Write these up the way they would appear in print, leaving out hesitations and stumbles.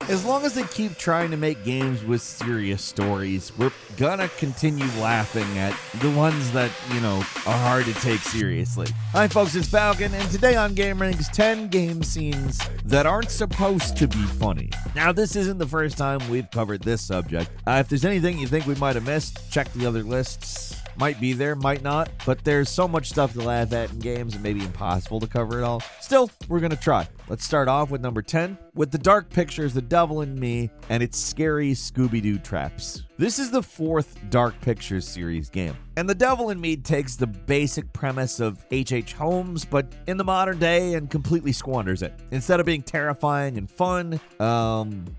As long as they keep trying to make games with serious stories, we're gonna continue laughing at the ones that, are hard to take seriously. Hi folks, it's Falcon, and today on Game Rings, 10 game scenes that aren't supposed to be funny. Now, this isn't the first time we've covered this subject. If there's anything you think we might have missed, check the other lists. Might be there, might not, but there's so much stuff to laugh at in games it may be impossible to cover it all. Still, we're gonna try. Let's start off with number 10, with the Dark Pictures, The Devil in Me, and its scary Scooby-Doo traps. This is the 4th Dark Pictures series game, and The Devil in Me takes the basic premise of H.H. Holmes, but in the modern day, and completely squanders it. Instead of being terrifying and fun,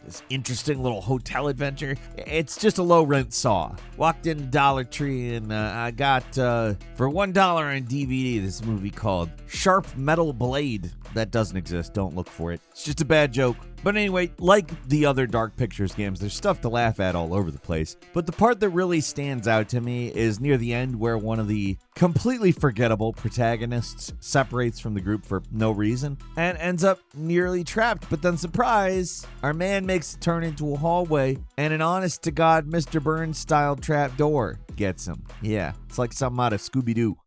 this interesting little hotel adventure, it's just a low-rent Saw. Walked in Dollar Tree, and I got, for $1 on DVD, this movie called Sharp Metal Blade. That doesn't exist. Don't look for it. It's just a bad joke. But anyway, like the other Dark Pictures games, there's stuff to laugh at all over the place. But the part that really stands out to me is near the end where one of the completely forgettable protagonists separates from the group for no reason and ends up nearly trapped. But then, surprise, our man makes it turn into a hallway and an honest-to-God Mr. Burns-style trap door gets him. Yeah, it's like something out of Scooby-Doo.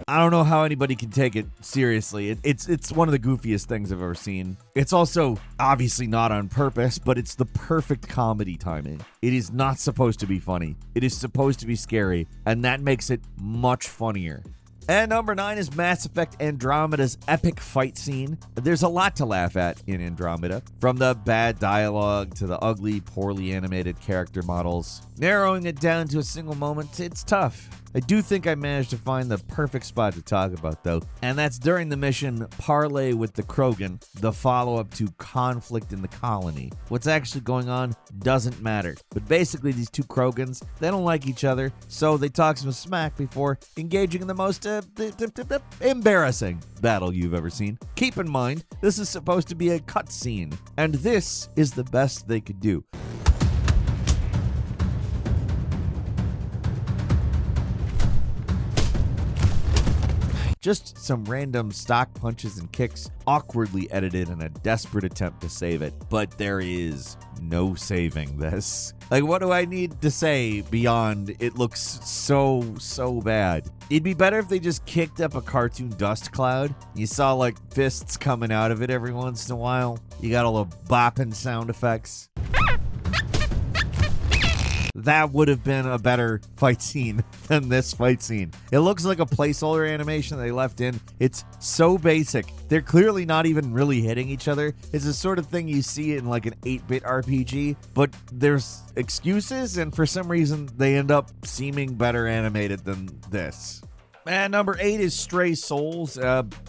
I don't know how anybody can take it seriously. It's one of the goofiest things I've ever seen. It's also obviously not on purpose, but it's the perfect comedy timing. It is not supposed to be funny. It is supposed to be scary, and that makes it much funnier. And number 9 is Mass Effect Andromeda's epic fight scene. There's a lot to laugh at in Andromeda, from the bad dialogue to the ugly, poorly animated character models. Narrowing it down to a single moment, it's tough. I do think I managed to find the perfect spot to talk about, though, and that's during the mission Parley with the Krogan, the follow-up to Conflict in the Colony. What's actually going on doesn't matter, but basically these two Krogans, they don't like each other, so they talk some smack before engaging in the most embarrassing battle you've ever seen. Keep in mind, this is supposed to be a cutscene, and this is the best they could do. Just some random stock punches and kicks, awkwardly edited in a desperate attempt to save it. But there is no saving this. Like, what do I need to say beyond it looks so bad? It'd be better if they just kicked up a cartoon dust cloud. You saw, like, fists coming out of it every once in a while. You got all the bopping sound effects. That would have been a better fight scene than this fight scene. It looks like a placeholder animation they left in. It's so basic. They're clearly not even really hitting each other. It's the sort of thing you see in like an 8-bit RPG, but there's excuses, and for some reason they end up seeming better animated than this. And number 8 is Stray Souls.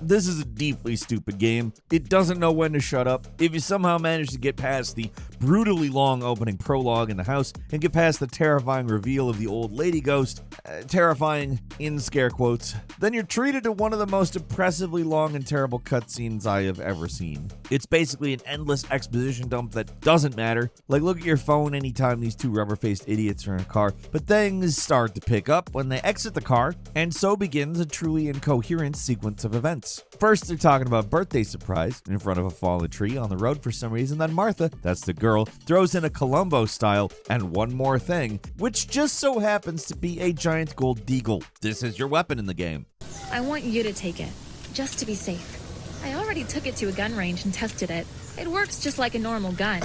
This is a deeply stupid game. It doesn't know when to shut up. If you somehow manage to get past the brutally long opening prologue in the house and get past the terrifying reveal of the old lady ghost, terrifying in scare quotes, then you're treated to one of the most impressively long and terrible cutscenes I have ever seen. It's basically an endless exposition dump that doesn't matter. Like, look at your phone anytime these two rubber-faced idiots are in a car, but things start to pick up when they exit the car, and so begins a truly incoherent sequence of events. First, they're talking about birthday surprise in front of a fallen tree on the road for some reason. Then Martha, that's the girl, throws in a Columbo style and one more thing, which just so happens to be a giant gold deagle. This is your weapon in the game. I want you to take it, just to be safe. I already took it to a gun range and tested it. It works just like a normal gun.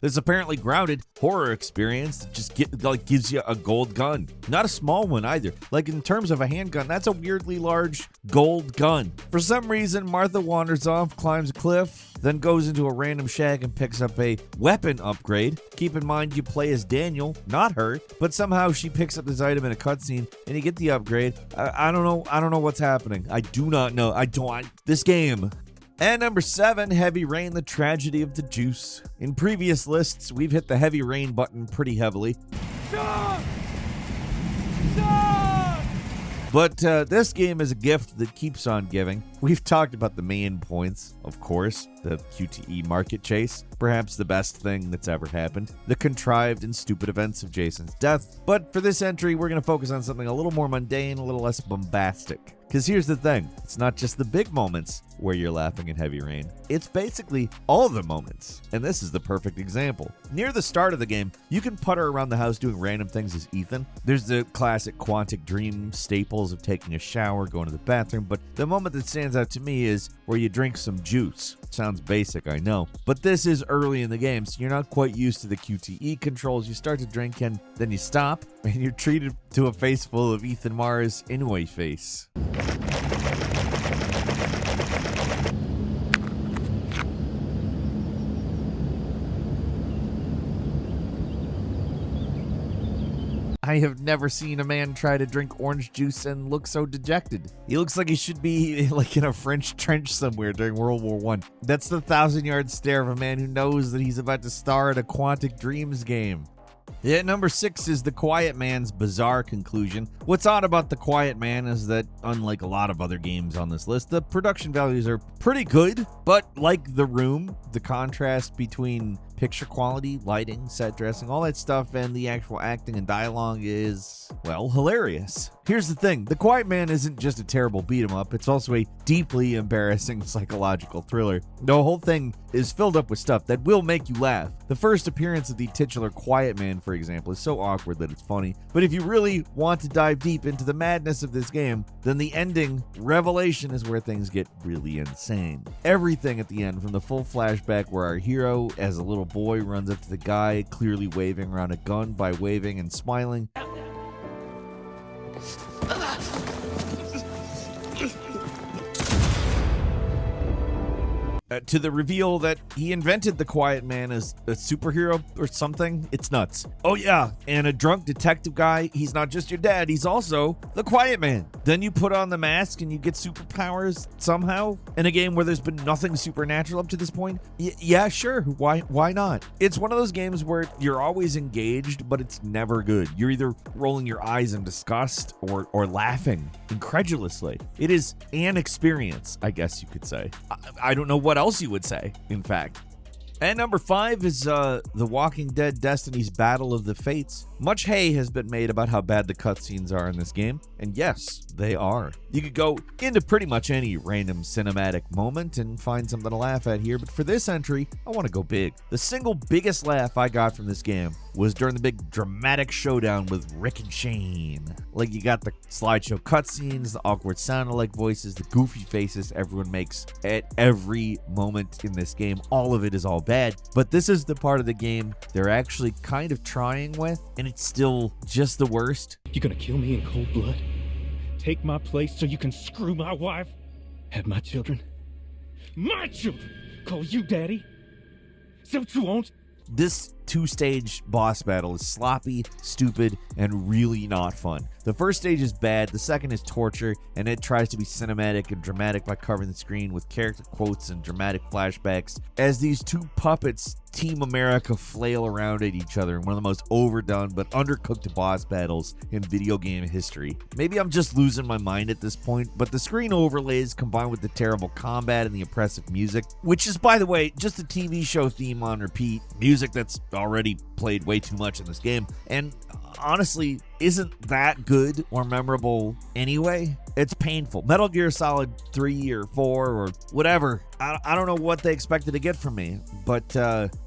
This apparently grounded horror experience that just gives you a gold gun. Not a small one either. Like, in terms of a handgun, that's a weirdly large gold gun. For some reason, Martha wanders off, climbs a cliff, then goes into a random shack and picks up a weapon upgrade. Keep in mind you play as Daniel, not her, but somehow she picks up this item in a cutscene and you get the upgrade. I don't know what's happening. I do not know. This game. And number 7, Heavy Rain, The Tragedy of the Juice. In previous lists, we've hit the Heavy Rain button pretty heavily. Stop! Stop! But this game is a gift that keeps on giving. We've talked about the main points, of course, the QTE market chase, perhaps the best thing that's ever happened, the contrived and stupid events of Jason's death, but for this entry, we're going to focus on something a little more mundane, a little less bombastic. Because here's the thing, it's not just the big moments where you're laughing in Heavy Rain, it's basically all the moments, and this is the perfect example. Near the start of the game, you can putter around the house doing random things as Ethan. There's the classic Quantic Dream staples of taking a shower, going to the bathroom, but the moment that stands out to me is where you drink some juice. Sounds basic, I know, but this is early in the game, so you're not quite used to the QTE controls. You start to drink and then you stop, and you're treated to a face full of Ethan Mars' Inoue face. I have never seen a man try to drink orange juice and look so dejected. He looks like he should be like in a French trench somewhere during World War I. That's the 1,000-yard stare of a man who knows that he's about to star in a Quantic Dreams game. Yeah, number 6 is The Quiet Man's bizarre conclusion. What's odd about The Quiet Man is that, unlike a lot of other games on this list, the production values are pretty good, but like The Room, the contrast between picture quality, lighting, set dressing, all that stuff, and the actual acting and dialogue is, well, hilarious. Here's the thing, The Quiet Man isn't just a terrible beat-em-up, it's also a deeply embarrassing psychological thriller. The whole thing is filled up with stuff that will make you laugh. The first appearance of the titular Quiet Man, for example, is so awkward that it's funny, but if you really want to dive deep into the madness of this game, then the ending, Revelation, is where things get really insane. Everything at the end, from the full flashback where our hero, as a little boy, runs up to the guy clearly waving around a gun by waving and smiling, to the reveal that he invented the Quiet Man as a superhero or something. It's nuts. Oh yeah, and a drunk detective guy, he's not just your dad, he's also the Quiet Man. Then you put on the mask and you get superpowers somehow in a game where there's been nothing supernatural up to this point. Yeah, sure, why not? It's one of those games where you're always engaged, but it's never good. You're either rolling your eyes in disgust or laughing incredulously. It is an experience, I guess you could say. I don't know what else you would say, in fact. And number 5 is The Walking Dead Destiny's Battle of the Fates. Much hay has been made about how bad the cutscenes are in this game, and yes, they are. You could go into pretty much any random cinematic moment and find something to laugh at here, but for this entry, I want to go big. The single biggest laugh I got from this game was during the big dramatic showdown with Rick and Shane. Like, you got the slideshow cutscenes, the awkward sound-alike voices, the goofy faces everyone makes at every moment in this game. All of it is all bad, but this is the part of the game they're actually kind of trying with, and it's still just the worst. You gonna kill me in cold blood? Take my place so you can screw my wife? Have my children? My children! Call you daddy? Is that what you want? This 2-stage boss battle is sloppy, stupid, and really not fun. The first stage is bad, the second is torture, and it tries to be cinematic and dramatic by covering the screen with character quotes and dramatic flashbacks as these two puppets, Team America, flail around at each other in one of the most overdone but undercooked boss battles in video game history. Maybe I'm just losing my mind at this point, but the screen overlays combined with the terrible combat and the oppressive music, which is, by the way, just a TV show theme on repeat, music that's already played way too much in this game, and honestly isn't that good or memorable anyway. It's painful. Metal Gear Solid 3 or 4 or whatever, I don't know what they expected to get from me, but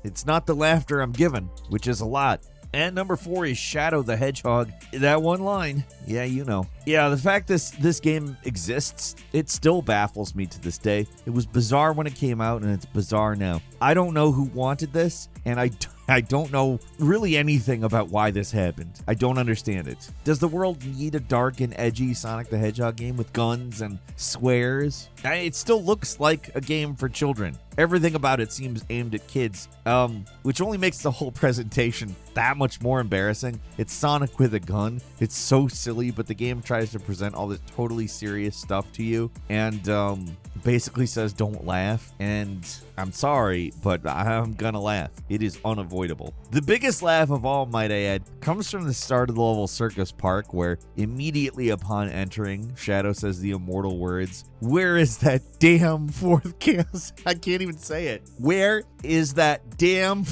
it's not the laughter I'm given, which is a lot. And number 4 is Shadow the Hedgehog. That one line, yeah, you know. Yeah, the fact this game exists, it still baffles me to this day. It was bizarre when it came out, and it's bizarre now. I don't know who wanted this, and I don't know really anything about why this happened. I don't understand it. Does the world need a dark and edgy Sonic the Hedgehog game with guns and swears? It still looks like a game for children. Everything about it seems aimed at kids, which only makes the whole presentation that much more embarrassing. It's Sonic with a gun. It's so silly, but the game tries to present all this totally serious stuff to you, and basically says don't laugh, and I'm sorry, but I'm gonna laugh. It is unavoidable. The biggest laugh of all, might I add, comes from the start of the level Circus Park, where immediately upon entering, Shadow says the immortal words, "Where is that damn fourth chaos?" I can't even say it. Where is that damn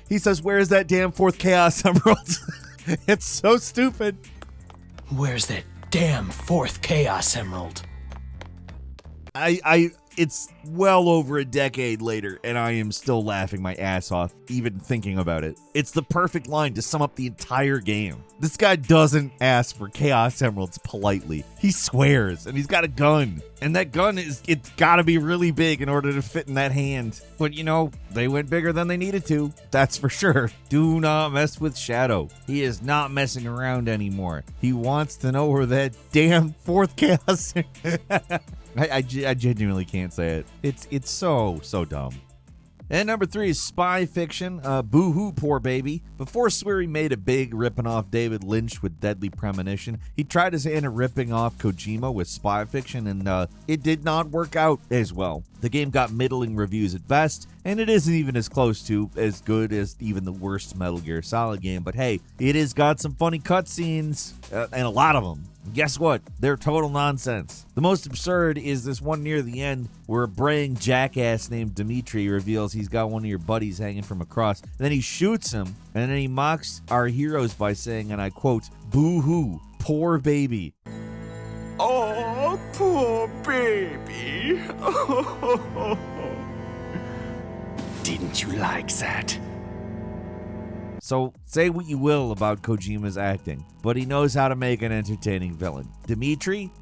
He says, "Where is that damn fourth Chaos Emerald?" It's so stupid. Where's that damn fourth Chaos Emerald? It's well over a decade later, and I am still laughing my ass off, even thinking about it. It's the perfect line to sum up the entire game. This guy doesn't ask for Chaos Emeralds politely. He swears, and he's got a gun. And that gun it's gotta be really big in order to fit in that hand. But they went bigger than they needed to. That's for sure. Do not mess with Shadow. He is not messing around anymore. He wants to know where that damn fourth Chaos I genuinely can't say it. It's so dumb. And number 3 is Spy Fiction. Boo-hoo, poor baby. Before Swery made a big ripping off David Lynch with Deadly Premonition, he tried his hand at ripping off Kojima with Spy Fiction, and it did not work out as well. The game got middling reviews at best, and it isn't even as close to as good as even the worst Metal Gear Solid game, but hey, it has got some funny cutscenes, and a lot of them. Guess what? They're total nonsense. The most absurd is this one near the end where a braying jackass named Dimitri reveals he's got one of your buddies hanging from a cross. Then he shoots him, and then he mocks our heroes by saying, and I quote, "Boo-hoo, poor baby." Oh, poor baby. Didn't you like that? So, say what you will about Kojima's acting, but he knows how to make an entertaining villain. Dimitri?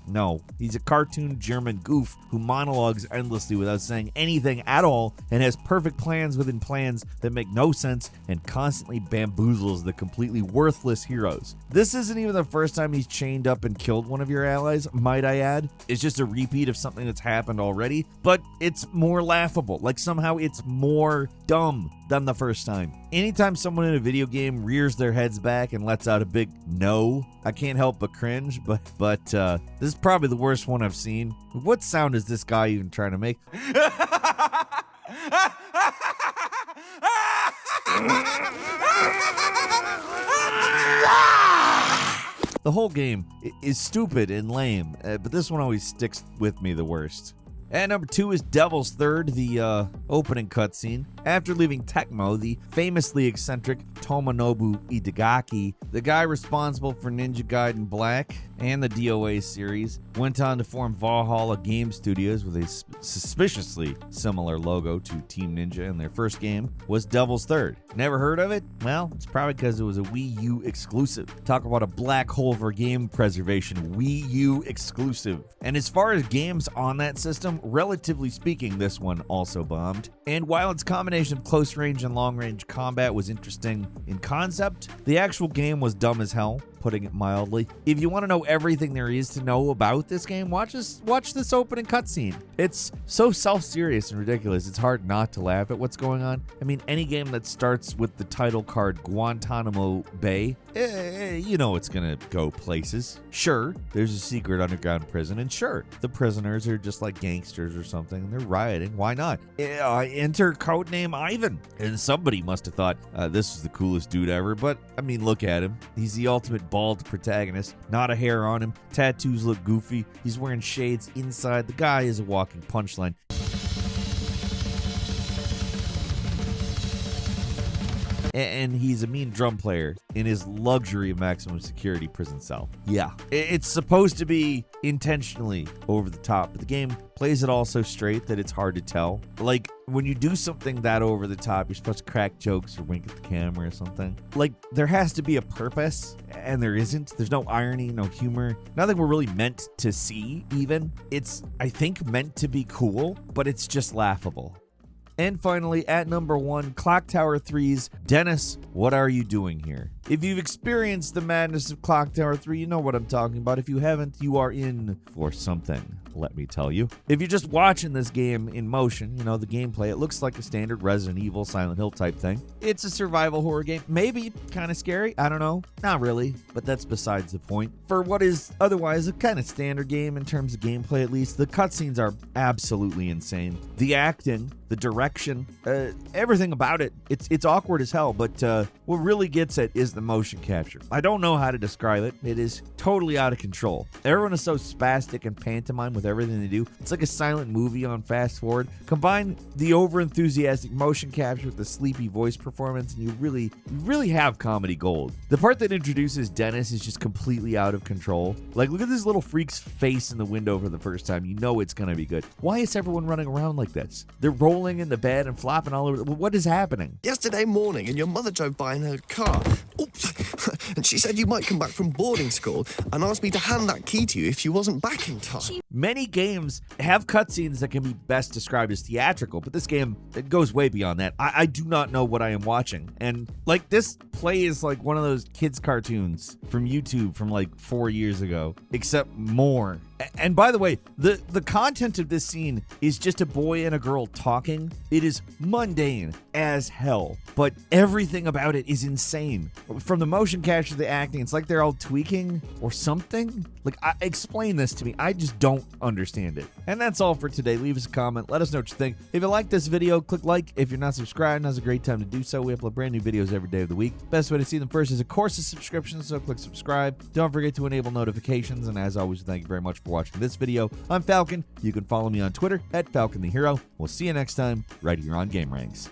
No. He's a cartoon German goof who monologues endlessly without saying anything at all and has perfect plans within plans that make no sense and constantly bamboozles the completely worthless heroes. This isn't even the first time he's chained up and killed one of your allies, might I add. It's just a repeat of something that's happened already, but it's more laughable. Like somehow it's more dumb than the first time. Anytime someone in a video game rears their heads back and lets out a big no, I can't help but cringe, but this is probably the worst one I've seen. What sound is this guy even trying to make? The whole game is stupid and lame, but this one always sticks with me the worst. And number 2 is Devil's Third, the opening cutscene. After leaving Tecmo, the famously eccentric Tomonobu Itagaki, the guy responsible for Ninja Gaiden Black and the DOA series, went on to form Valhalla Game Studios with a suspiciously similar logo to Team Ninja, and their first game was Devil's Third. Never heard of it? Well, it's probably because it was a Wii U exclusive. Talk about a black hole for game preservation, Wii U exclusive. And as far as games on that system, relatively speaking, this one also bombed. And while its combination of close range and long range combat was interesting in concept, the actual game was dumb as hell, putting it mildly. If you want to know everything there is to know about this game, watch this opening cutscene. It's so self-serious and ridiculous, it's hard not to laugh at what's going on. I mean, any game that starts with the title card Guantanamo Bay, you know it's gonna go places. Sure, there's a secret underground prison, and sure, the prisoners are just like gangsters or something, and they're rioting. Why not? Enter codename Ivan. And somebody must have thought, this is the coolest dude ever, but I mean, look at him. He's the ultimate bald protagonist, not a hair on him, tattoos look goofy, he's wearing shades inside, the guy is a walking punchline. And he's a mean drum player in his luxury maximum security prison cell. Yeah, it's supposed to be intentionally over the top, but the game plays it all so straight that it's hard to tell. Like, when you do something that over the top, you're supposed to crack jokes or wink at the camera or something. Like, there has to be a purpose, and there isn't. There's no irony, no humor, nothing we're really meant to see even. It's, I think, meant to be cool, but it's just laughable. And finally, at number 1, Clock Tower 3's Dennis, What Are You Doing Here? If you've experienced the madness of Clock Tower 3, you know what I'm talking about. If you haven't, you are in for something, let me tell you. If you're just watching this game in motion, you know, the gameplay, it looks like a standard Resident Evil, Silent Hill type thing. It's a survival horror game. Maybe kind of scary. I don't know. Not really, but that's besides the point. For what is otherwise a kind of standard game in terms of gameplay, at least, the cutscenes are absolutely insane. The acting, the direction, everything about it, it's awkward as hell, but what really gets it is the motion capture. I don't know how to describe it. It is totally out of control. Everyone is so spastic and pantomime with everything they do. It's like a silent movie on fast forward. Combine the over-enthusiastic motion capture with the sleepy voice performance, and you really have comedy gold. The part that introduces Dennis is just completely out of control. Like, look at this little freak's face in the window for the first time. You know it's gonna be good. Why is everyone running around like this? They're rolling in the bed and flopping all over. What is happening? Yesterday morning, and your mother drove by in her car. Oops. And she said you might come back from boarding school and asked me to hand that key to you if you wasn't back in time. Many games have cutscenes that can be best described as theatrical, but this game, it goes way beyond that. I do not know what I am watching. And, like, this plays like one of those kids' cartoons from YouTube from, like, 4 years ago, except more. And by the way, the content of this scene is just a boy and a girl talking. It is mundane as hell, but everything about it is insane. From the motion capture to the acting, it's like they're all tweaking or something. Like, explain this to me. I just don't understand it. And that's all for today. Leave us a comment. Let us know what you think. If you like this video, click like. If you're not subscribed, now's a great time to do so. We upload brand new videos every day of the week. Best way to see them first is, of course, a subscription, so click subscribe. Don't forget to enable notifications. And as always, thank you very much for watching this video. I'm Falcon. You can follow me on Twitter @FalconTheHero. We'll see you next time right here on Game Ranks.